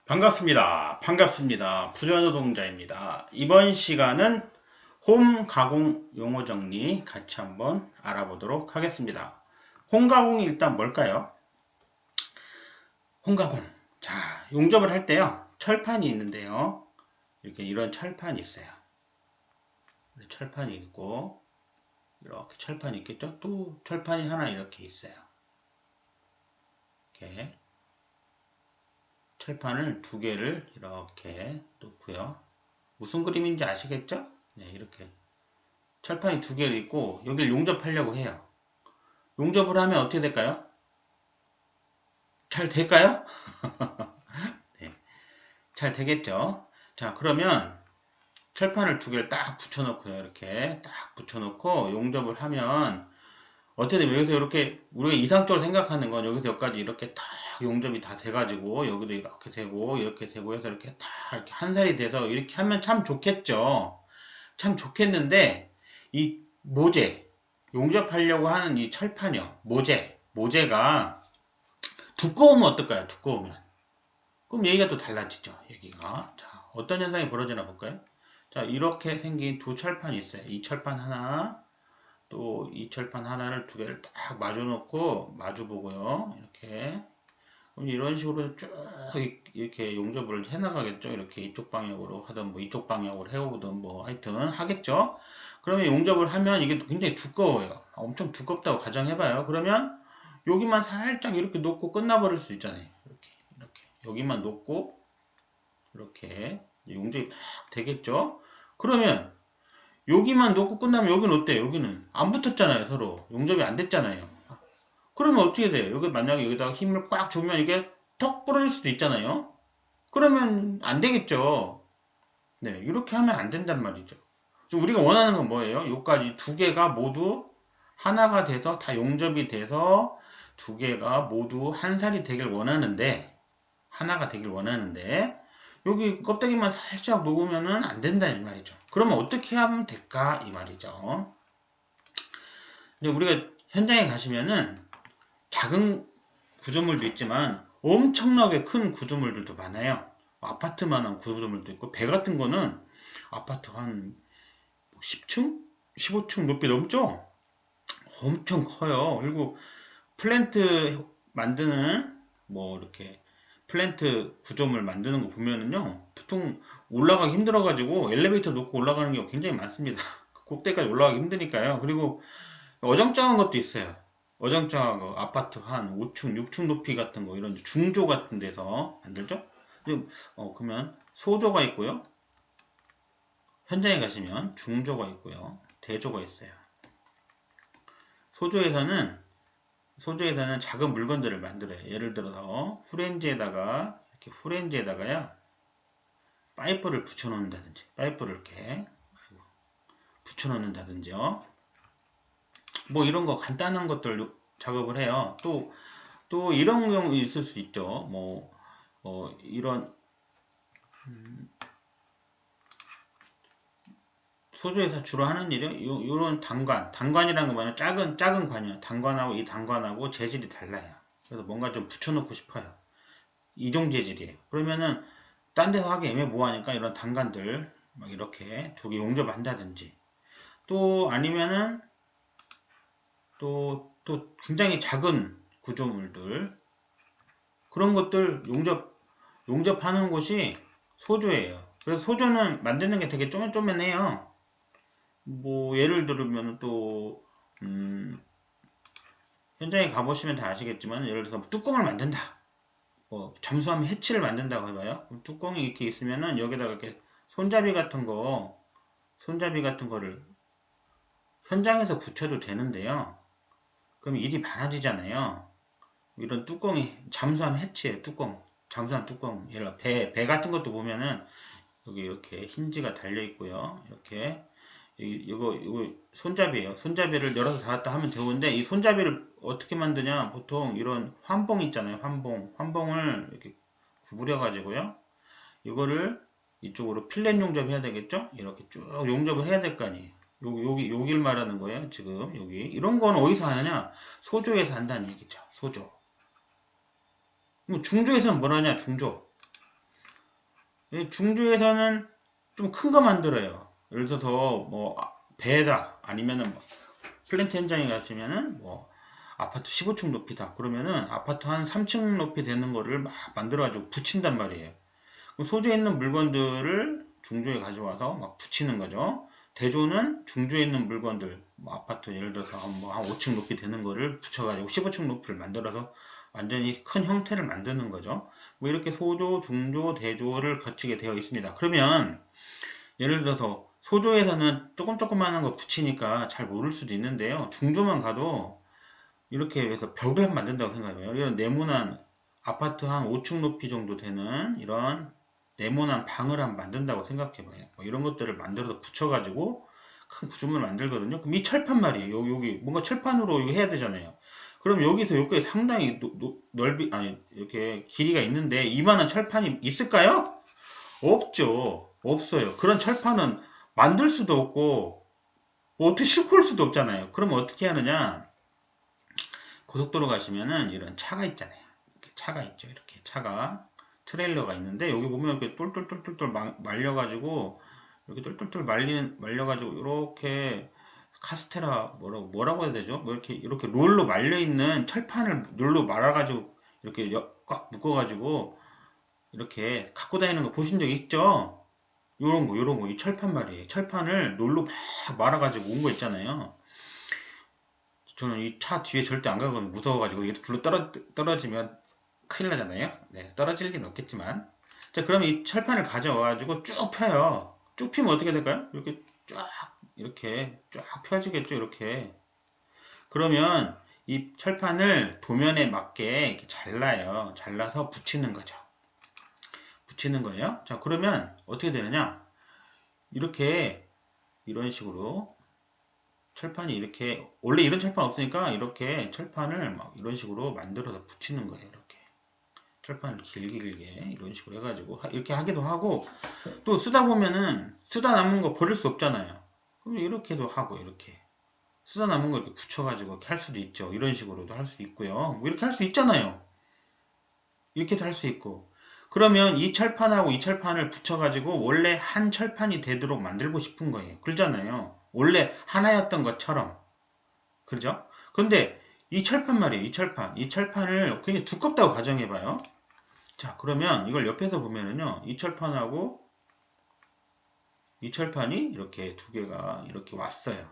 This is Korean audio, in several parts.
반갑습니다. 반갑습니다. 부전노동자입니다. 이번 시간은 홈 가공 용어 정리 같이 한번 알아보도록 하겠습니다. 홈 가공이 일단 뭘까요? 홈 가공. 자, 용접을 할 때요. 철판이 있는데요. 이렇게 이런 철판이 있어요. 철판이 있고 이렇게 철판이 있겠죠? 또 철판이 하나 이렇게 있어요. 이렇게 철판을 두 개를 이렇게 놓고요. 무슨 그림인지 아시겠죠? 네, 이렇게 철판이 두 개를 있고 여기를 용접하려고 해요. 용접을 하면 어떻게 될까요? 잘 될까요? 네, 잘 되겠죠? 자, 그러면 철판을 두 개를 딱 붙여놓고요. 이렇게 딱 붙여놓고 용접을 하면 어떻게 되면 여기서 이렇게 우리가 이상적으로 생각하는 건 여기서 여기까지 이렇게 딱 용접이 다 돼가지고 여기도 이렇게 되고 해서 이렇게 딱 이렇게 한 살이 돼서 이렇게 하면 참 좋겠죠. 참 좋겠는데 이 모재 용접하려고 하는 이 철판이요. 모재가 두꺼우면 어떨까요? 두꺼우면. 그럼 얘기가 또 달라지죠. 얘기가. 자, 어떤 현상이 벌어지나 볼까요? 자, 이렇게 생긴 두 철판이 있어요. 이 철판 하나, 또 이 철판 하나를 두 개를 딱 마주 보고요. 이렇게. 그럼 이런 식으로 쭉 이렇게 용접을 해나가겠죠. 이렇게 이쪽 방향으로 하든 뭐 이쪽 방향으로 해오든 뭐 하여튼 하겠죠. 그러면 용접을 하면 이게 굉장히 두꺼워요. 엄청 두껍다고 가정해봐요. 그러면 여기만 살짝 이렇게 놓고 끝나버릴 수 있잖아요. 이렇게 여기만 놓고 이렇게 용접이 막 되겠죠. 그러면 여기만 놓고 끝나면 여기는 어때요? 여기는 안 붙었잖아요. 서로 용접이 안 됐잖아요. 그러면 어떻게 돼요? 여기 만약에 여기다가 힘을 꽉 주면 이게 턱 부러질 수도 있잖아요. 그러면 안 되겠죠. 네, 이렇게 하면 안 된단 말이죠. 우리가 원하는 건 뭐예요? 여기까지 두 개가 모두 하나가 돼서 다 용접이 돼서 두 개가 모두 한 살이 되길 원하는데 하나가 되길 원하는데 여기 껍데기만 살짝 녹으면은 안 된다 이 말이죠. 그러면 어떻게 하면 될까 이 말이죠. 근데 우리가 현장에 가시면은 작은 구조물도 있지만 엄청나게 큰 구조물들도 많아요. 아파트만한 구조물도 있고 배 같은 거는 아파트 한 10층? 15층 높이 넘죠? 엄청 커요. 그리고 플랜트 만드는 뭐 이렇게 플랜트 구조물 만드는 거 보면은요 보통 올라가기 힘들어가지고 엘리베이터 놓고 올라가는 경우가 굉장히 많습니다. 꼭대기까지 올라가기 힘드니까요. 그리고 어정쩡한 것도 있어요. 어정쩡한 거 아파트 한 5층, 6층 높이 같은 거 이런 중조 같은 데서 만들죠. 그러면 소조가 있고요. 현장에 가시면 중조가 있고요. 대조가 있어요. 소조에서는 작은 물건들을 만들어요. 예를 들어서 후렌지에다가요 파이프를 붙여놓는다든지 파이프를 이렇게 붙여놓는다든지요. 뭐 이런 거 간단한 것들 작업을 해요. 또 이런 경우 있을 수 있죠. 이런 소조에서 주로 하는 일이요. 이런 단관이라는 거 뭐냐면 작은 관이요. 단관하고 이 단관하고 재질이 달라요. 그래서 뭔가 좀 붙여놓고 싶어요. 이종 재질이에요. 그러면은 딴 데서 하기 애매모호하니까 이런 단관들 막 이렇게 두 개 용접한다든지 또 아니면은 또 굉장히 작은 구조물들 그런 것들 용접하는 곳이 소조예요. 그래서 소조는 만드는 게 되게 쪼맨쪼맨해요. 뭐 예를 들면 또 현장에 가보시면 다 아시겠지만 예를 들어서 뚜껑을 만든다. 잠수함 해치를 만든다고 해봐요. 뚜껑이 이렇게 있으면은 여기다가 이렇게 손잡이 같은 거를 현장에서 붙여도 되는데요. 그럼 일이 많아지잖아요. 이런 뚜껑이 잠수함 해치예요. 잠수함 뚜껑. 예를 들어 배 같은 것도 보면은 여기 이렇게 힌지가 달려 있고요. 이렇게 이거 손잡이에요. 손잡이를 열어서 닫았다 하면 되는데 이 손잡이를 어떻게 만드냐? 보통 이런 환봉 있잖아요. 환봉을 이렇게 구부려 가지고요. 이거를 이쪽으로 필렛 용접해야 되겠죠? 이렇게 쭉 용접을 해야 될 거 아니에요. 여기를 말하는 거예요. 지금 여기 이런 건 어디서 하느냐? 소조에서 한다는 얘기죠. 소조. 중조에서는 뭘 하냐? 중조. 중주에서는 좀 큰 거 만들어요. 예를 들어서 뭐 배다 아니면은 뭐 플랜트 현장에 가시면은 뭐 아파트 15층 높이다 그러면은 아파트 한 3층 높이 되는 거를 막 만들어 가지고 붙인단 말이에요. 소주에 있는 물건들을 중주에 가져와서 막 붙이는 거죠. 대조는 중주에 있는 물건들, 뭐 아파트 예를 들어서 한 5층 높이 되는 거를 붙여가지고 15층 높이를 만들어서 완전히 큰 형태를 만드는 거죠. 뭐 이렇게 소조, 중조, 대조를 거치게 되어 있습니다. 그러면 예를 들어서 소조에서는 조금조금한 거 붙이니까 잘 모를 수도 있는데요. 중조만 가도 이렇게 해서 벽을 만든다고 생각해요. 이런 네모난 아파트 한 5층 높이 정도 되는 이런 네모난 방을 한번 만든다고 생각해봐요. 뭐 이런 것들을 만들어서 붙여가지고 큰 구조물을 만들거든요. 그럼 이 철판 말이에요. 여기 뭔가 철판으로 이거 해야 되잖아요. 그럼 여기서 여기에 상당히 넓이 아니 이렇게 길이가 있는데 이만한 철판이 있을까요? 없죠. 없어요. 그런 철판은 만들 수도 없고 뭐 어떻게 싣고 올 수도 없잖아요. 그러면 어떻게 하느냐? 고속도로 가시면은 이런 차가 있잖아요. 이렇게 차가 있죠. 이렇게 차가 트레일러가 있는데 여기 보면 이렇게 똘똘똘똘 말려가지고 이렇게 똘똘똘 말려가지고 이렇게 카스테라 뭐라고 해야 되죠? 뭐 이렇게 롤로 말려 있는 철판을 롤로 말아가지고 이렇게 꽉 묶어가지고 이렇게 갖고 다니는 거 보신 적 있죠? 요런 거, 이 철판 말이에요. 철판을 롤로 막 말아가지고 온 거 있잖아요. 저는 이 차 뒤에 절대 안 가거든요. 무서워가지고 이게 불로 떨어지면 큰일 나잖아요. 네, 떨어질 리는 없겠지만. 자, 그럼 이 철판을 가져와가지고 쭉 펴요. 쭉 펴면 어떻게 될까요? 이렇게 쫙 펴지겠죠, 이렇게. 그러면 이 철판을 도면에 맞게 이렇게 잘라요. 잘라서 붙이는 거죠. 붙이는 거예요. 자, 그러면 어떻게 되느냐? 이렇게 이런 식으로 철판이 이렇게 원래 이런 철판 없으니까 이렇게 철판을 막 이런 식으로 만들어서 붙이는 거예요. 이렇게 철판을 길게 이런 식으로 해가지고 이렇게 하기도 하고 또 쓰다 보면은 쓰다 남은 거 버릴 수 없잖아요. 그럼 이렇게도 하고 이렇게 쓰다 남은 거 이렇게 붙여가지고 이렇게 할 수도 있죠. 이런 식으로도 할 수 있고요. 뭐 이렇게 할 수 있잖아요. 이렇게도 할 수 있고 그러면 이 철판하고 이 철판을 붙여가지고 원래 한 철판이 되도록 만들고 싶은 거예요. 그러잖아요. 원래 하나였던 것처럼. 그죠? 근데 이 철판 말이에요. 이 철판. 이 철판을 굉장히 두껍다고 가정해봐요. 자, 그러면 이걸 옆에서 보면은요. 이 철판하고 이 철판이 이렇게 두 개가 이렇게 왔어요.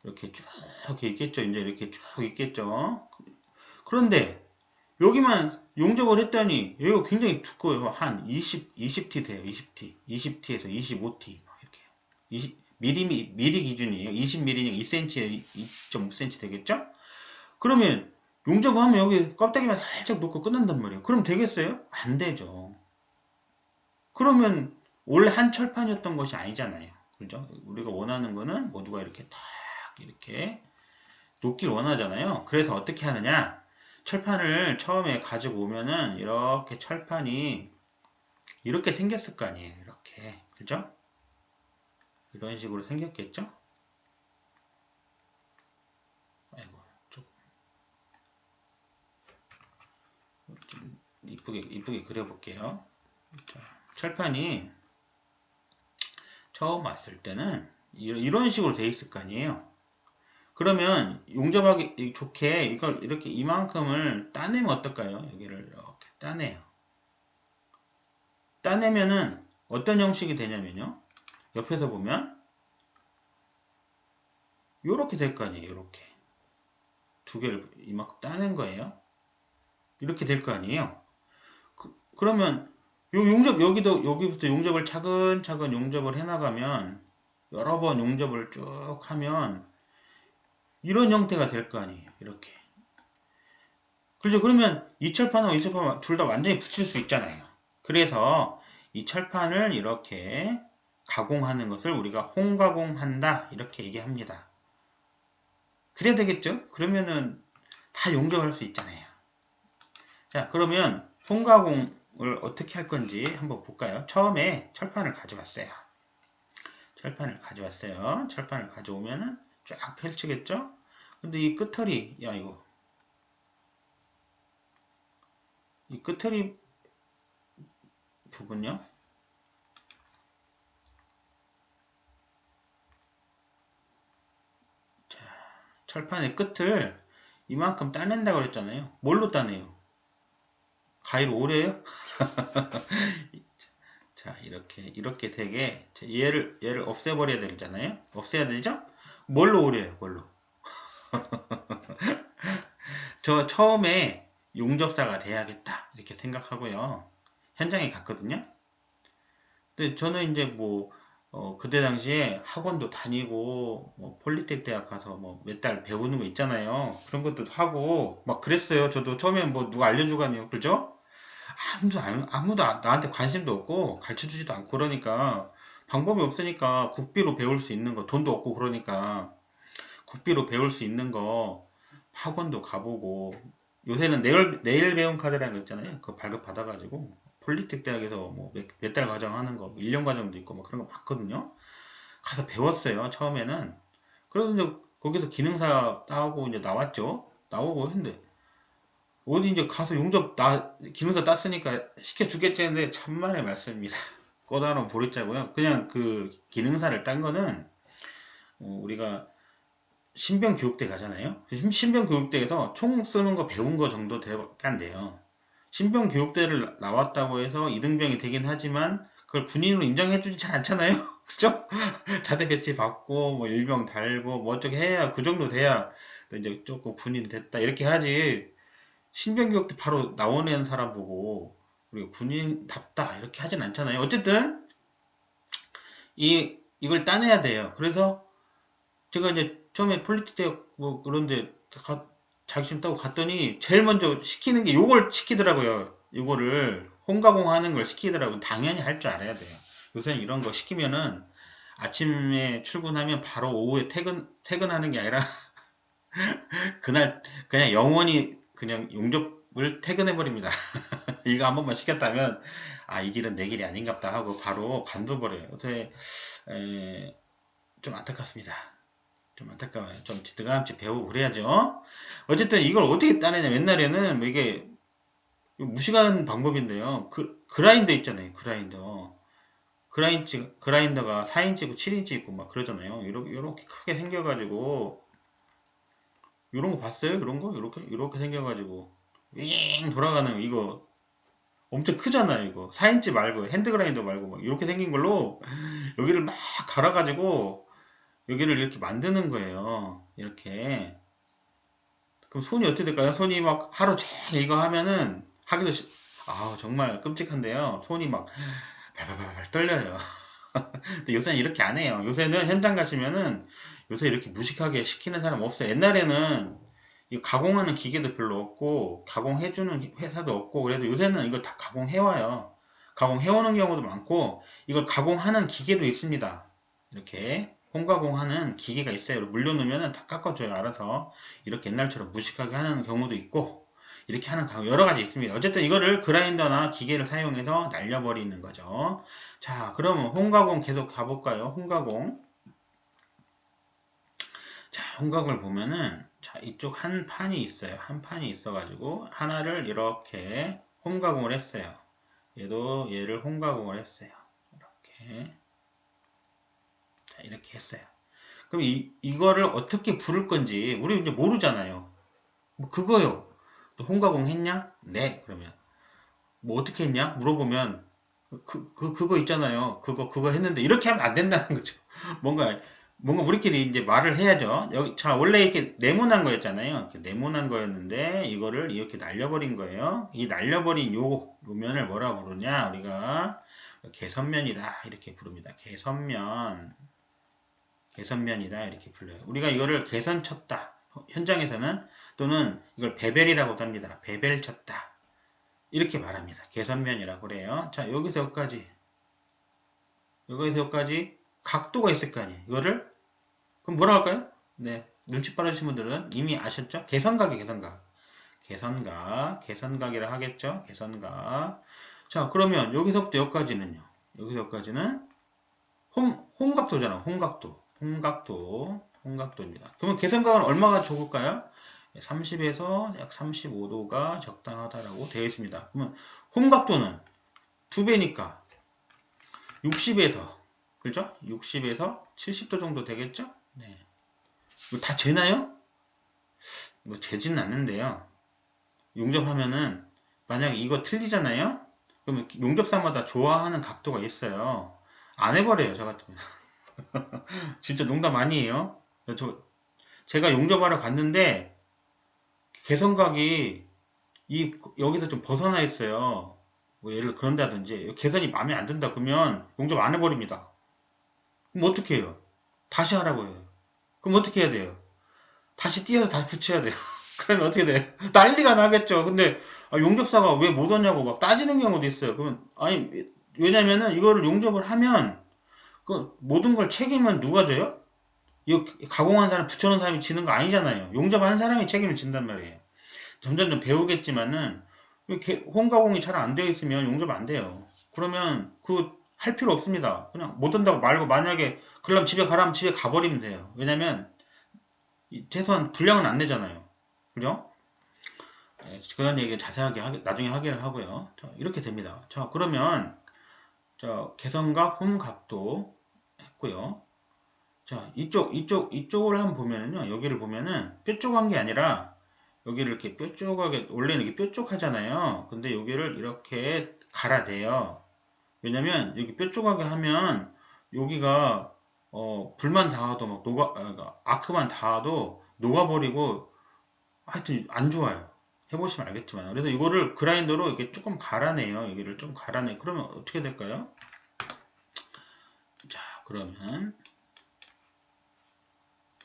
이렇게 쭉 있겠죠. 이제 이렇게 쭉 있겠죠. 그런데 여기만 용접을 했더니 여기가 굉장히 두꺼워요. 한 20T 돼요. 20T. 20T에서 25T. 이렇게. 20mm 기준이에요. 20mm니까 2cm에 2.5cm 되겠죠? 그러면 용접하면 여기 껍데기만 살짝 놓고 끝난단 말이에요. 그럼 되겠어요? 안 되죠. 그러면 원래 한 철판이었던 것이 아니잖아요. 그죠? 우리가 원하는 거는 모두가 이렇게 딱 이렇게 놓길 원하잖아요. 그래서 어떻게 하느냐? 철판을 처음에 가지고 오면은 이렇게 철판이 이렇게 생겼을 거 아니에요. 이렇게. 그죠? 이런 식으로 생겼겠죠? 아이고, 좀 이쁘게 그려볼게요. 자, 철판이 처음 왔을 때는 이런 식으로 돼 있을 거 아니에요. 그러면 용접하기 좋게 이걸 이렇게 이만큼을 따내면 어떨까요? 여기를 이렇게 따내요. 따내면은 어떤 형식이 되냐면요. 옆에서 보면 이렇게 될 거 아니에요. 이렇게 두 개를 이만큼 따낸 거예요. 이렇게 될 거 아니에요. 그러면 여기부터 용접을 차근차근 용접을 해나가면 여러 번 용접을 쭉 하면 이런 형태가 될 거 아니에요. 이렇게. 그렇죠. 그러면 이 철판하고 이 철판 둘 다 완전히 붙일 수 있잖아요. 그래서 이 철판을 이렇게 가공하는 것을 우리가 홍가공한다 이렇게 얘기합니다. 그래야 되겠죠? 그러면은 다 용접할 수 있잖아요. 자, 그러면 홍가공을 어떻게 할 건지 한번 볼까요? 처음에 철판을 가져왔어요. 철판을 가져오면은 쫙 펼치겠죠? 근데 이 끝털이, 이 끝털이 부분요. 자, 철판의 끝을 이만큼 따낸다고 그랬잖아요. 뭘로 따내요? 가위로 오래요? 자, 이렇게 되게, 얘를 없애버려야 되잖아요? 없애야 되죠? 뭘로 오래요? 뭘로? 저 처음에 용접사가 돼야겠다. 이렇게 생각하고요. 현장에 갔거든요. 근데 저는 이제 뭐, 그때 당시에 학원도 다니고, 뭐, 폴리텍 대학 가서 뭐, 몇 달 배우는 거 있잖아요. 그런 것도 하고, 막 그랬어요. 저도 처음엔 뭐, 누가 알려주고 하네요. 그죠? 아무도 나한테 관심도 없고, 가르쳐 주지도 않고 그러니까, 방법이 없으니까, 국비로 배울 수 있는 거, 돈도 없고 그러니까, 국비로 배울 수 있는 거, 학원도 가보고, 요새는 내일 배움 카드라는 거 있잖아요. 그거 발급받아가지고, 폴리텍 대학에서 뭐 몇 달 과정 하는 거, 1년 과정도 있고, 뭐 그런 거 많거든요. 가서 배웠어요, 처음에는. 그래서 이제 거기서 기능사 따고 이제 나왔죠. 나오고 했는데, 어디 이제 가서 기능사 땄으니까 시켜주겠지 했는데, 천만의 말씀입니다. 꼬다로운 보릿자고요. 그냥 그 기능사를 딴 거는, 우리가 신병교육대 가잖아요. 신병교육대에서 총 쓰는 거 배운 거 정도 밖에 안 돼요. 신병교육대를 나왔다고 해서 이등병이 되긴 하지만 그걸 군인으로 인정해주지 잘 않잖아요. 그죠? 자대 배치 받고 뭐 일병 달고 뭐 어쩌게 해야 그 정도 돼야 또 이제 조금 군인 됐다 이렇게 하지. 신병교육대 바로 나오는 사람 보고 우리가 군인답다 이렇게 하진 않잖아요. 어쨌든 이걸 따내야 돼요. 그래서 제가 이제 처음에 폴리틱 대학 뭐 그런데 자격증 따고 갔더니 제일 먼저 시키는 게 요걸 시키더라고요. 요거를 홈가공하는 걸 시키더라고요. 당연히 할 줄 알아야 돼요. 요새는 이런 거 시키면은 아침에 출근하면 바로 오후에 퇴근하는 게 아니라 그날 그냥 영원히 그냥 용접을 퇴근해 버립니다. 이거 한 번만 시켰다면 아 이 길은 내 길이 아닌갑다 하고 바로 관둬버려요. 요새 좀 안타깝습니다. 좀 안타까워요. 좀 드감치 배우고 그래야죠. 어쨌든 이걸 어떻게 따내냐. 옛날에는 뭐 이게 무시가는 방법인데요. 그라인더 있잖아요. 그라인더가 4인치고 7인치 있고 막 그러잖아요. 이렇게 크게 생겨가지고 이런 거 봤어요? 이런 거? 이렇게 생겨가지고 윙 돌아가는 이거 엄청 크잖아요. 이거 4인치 말고 핸드 그라인더 말고 막 이렇게 생긴 걸로 여기를 막 갈아가지고 여기를 이렇게 만드는 거예요. 이렇게. 그럼 손이 어떻게 될까요? 손이 막 하루 종일 이거 하면은 정말 끔찍한데요. 손이 막 발발발 떨려요. 근데 요새는 이렇게 안 해요. 요새는 현장 가시면은 요새 이렇게 무식하게 시키는 사람 없어요. 옛날에는 이 가공하는 기계도 별로 없고 가공해주는 회사도 없고 그래도 요새는 이거 다 가공해와요. 가공해오는 경우도 많고 이걸 가공하는 기계도 있습니다. 이렇게 홈가공하는 기계가 있어요. 물려놓으면 다 깎아줘요. 알아서 이렇게 옛날처럼 무식하게 하는 경우도 있고 이렇게 하는 여러 가지 있습니다. 어쨌든 이거를 그라인더나 기계를 사용해서 날려버리는 거죠. 자, 그러면 홈가공 계속 가볼까요? 홈가공. 자, 홈가공을 보면은 자, 이쪽 한 판이 있어요. 한 판이 있어가지고 하나를 이렇게 홈가공을 했어요. 얘를 홈가공을 했어요. 이렇게. 자, 이렇게 했어요. 그럼 이거를 어떻게 부를 건지 우리 이제 모르잖아요. 뭐 그거요. 또 홈가공 했냐? 네. 그러면 뭐 어떻게 했냐? 물어보면 그거 있잖아요. 그거 했는데 이렇게 하면 안 된다는 거죠. 뭔가 우리끼리 이제 말을 해야죠. 자, 원래 이렇게 네모난 거였잖아요. 이렇게 네모난 거였는데 이거를 이렇게 날려버린 거예요. 이 날려버린 요 면을 뭐라 부르냐? 우리가 개선면이다 이렇게 부릅니다. 개선면이다 이렇게 불러요. 우리가 이거를 개선 쳤다. 현장에서는 또는 이걸 베벨이라고도 합니다. 베벨 쳤다. 이렇게 말합니다. 개선면이라고 그래요. 자, 여기서 여기까지 각도가 있을 거 아니에요. 이거를 그럼 뭐라 할까요? 네, 눈치 빠르신 분들은 이미 아셨죠? 개선각이라 하겠죠? 개선각. 자, 그러면 여기서부터 여기까지는요. 여기서까지는 홈각도잖아. 홈각도입니다. 그러면 개선각은 얼마가 적을까요? 30에서 약 35도가 적당하다라고 되어 있습니다. 그러면 홈각도는 2배니까 60에서 그죠? 60에서 70도 정도 되겠죠? 네. 이거 다 재나요? 뭐 재지는 않는데요. 용접하면은 만약에 이거 틀리잖아요? 그러면 용접사마다 좋아하는 각도가 있어요. 안 해버려요, 저 같으면. 진짜 농담 아니에요. 제가 용접하러 갔는데 개선각이 여기서 좀 벗어나 있어요. 뭐 예를 그런다든지 개선이 마음에 안 든다 그러면 용접 안 해버립니다. 그럼 어떻게 해요? 다시 하라고 해요. 그럼 어떻게 해야 돼요? 다시 띄어서 다시 붙여야 돼요. 그러면 어떻게 돼요? 난리가 나겠죠. 근데 용접사가 왜 못 왔냐고 막 따지는 경우도 있어요. 그러면 아니 왜냐면은 이거를 용접을 하면 그 모든 걸 책임은 누가 져요? 이거 가공한 사람 붙여놓은 사람이 지는 거 아니잖아요. 용접한 사람이 책임을 진단 말이에요. 점점 배우겠지만은 이렇게 홈가공이 잘 안 되어 있으면 용접 안 돼요. 그러면 할 필요 없습니다. 그냥 못 한다고 말고 만약에 그럼 집에 가라면 집에 가버리면 돼요. 왜냐면 최소한 분량은 안 내잖아요. 그죠? 네, 그런 얘기 자세하게 나중에 하기를 하고요. 자, 이렇게 됩니다. 자, 그러면 개선각, 홈각도 했고요. 자, 이쪽을 한번 보면은요. 여기를 보면은 뾰족한 게 아니라 여기를 이렇게 뾰족하게 원래는 이게 뾰족하잖아요. 근데 여기를 이렇게 갈아대요. 왜냐면 여기 뾰족하게 하면 여기가 불만 닿아도 막 그러니까 아크만 닿아도 녹아버리고 하여튼 안 좋아요. 해보시면 알겠지만 그래서 이거를 그라인더로 이렇게 조금 갈아내요. 여기를 좀 갈아내. 그러면 어떻게 될까요? 자, 그러면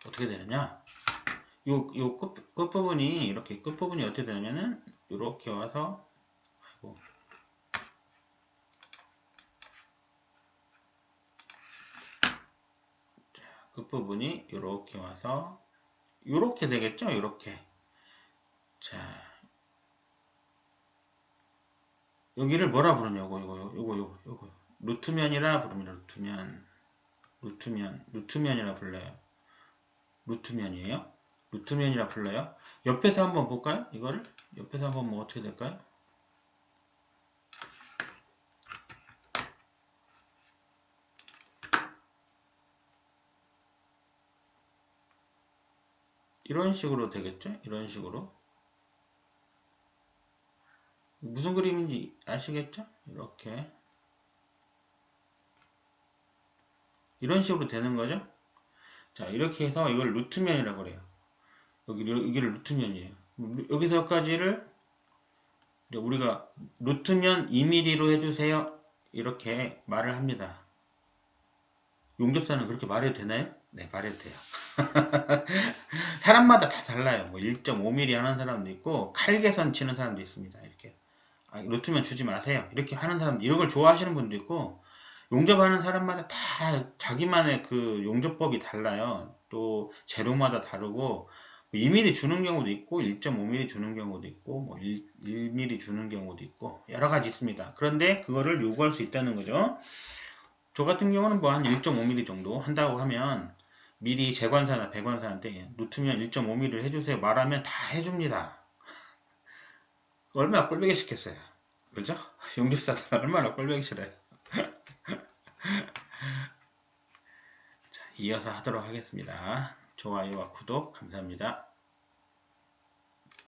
어떻게 되느냐? 요 끝부분이 이렇게 끝부분이 어떻게 되냐면은 이렇게 와서 아이고 끝부분이 이렇게 와서 이렇게 되겠죠? 이렇게. 자, 여기를 뭐라 부르냐고 요거 루트면이라 부릅니다. 루트면이라 불러요. 루트면이에요? 루트면이라 불러요? 옆에서 한번 볼까요? 이거를 옆에서 한번 뭐 어떻게 될까요? 이런 식으로 되겠죠? 이런 식으로. 무슨 그림인지 아시겠죠? 이렇게. 이런 식으로 되는 거죠? 자, 이렇게 해서 이걸 루트면이라고 그래요. 여기를 루트면이에요. 여기서 여기까지를 우리가 루트면 2mm로 해주세요. 이렇게 말을 합니다. 용접사는 그렇게 말해도 되나요? 네, 말해도 돼요. 사람마다 다 달라요. 뭐 1.5mm 하는 사람도 있고 칼개선 치는 사람도 있습니다. 이렇게 루트면 주지 마세요. 이렇게 하는 사람 이런 걸 좋아하시는 분도 있고 용접하는 사람마다 다 자기만의 그 용접법이 달라요. 또 재료마다 다르고 2mm 주는 경우도 있고 1.5mm 주는 경우도 있고 뭐 1mm 주는 경우도 있고 여러 가지 있습니다. 그런데 그거를 요구할 수 있다는 거죠. 저 같은 경우는 뭐 한 1.5mm 정도 한다고 하면 미리 재관사나 배관사한테 루트면 1.5mm를 해주세요 말하면 다 해줍니다. 얼마나 꼴보기 싫겠어요. 그죠? 용접사들 얼마나 꼴보기 싫어요. 자, 이어서 하도록 하겠습니다. 좋아요와 구독 감사합니다.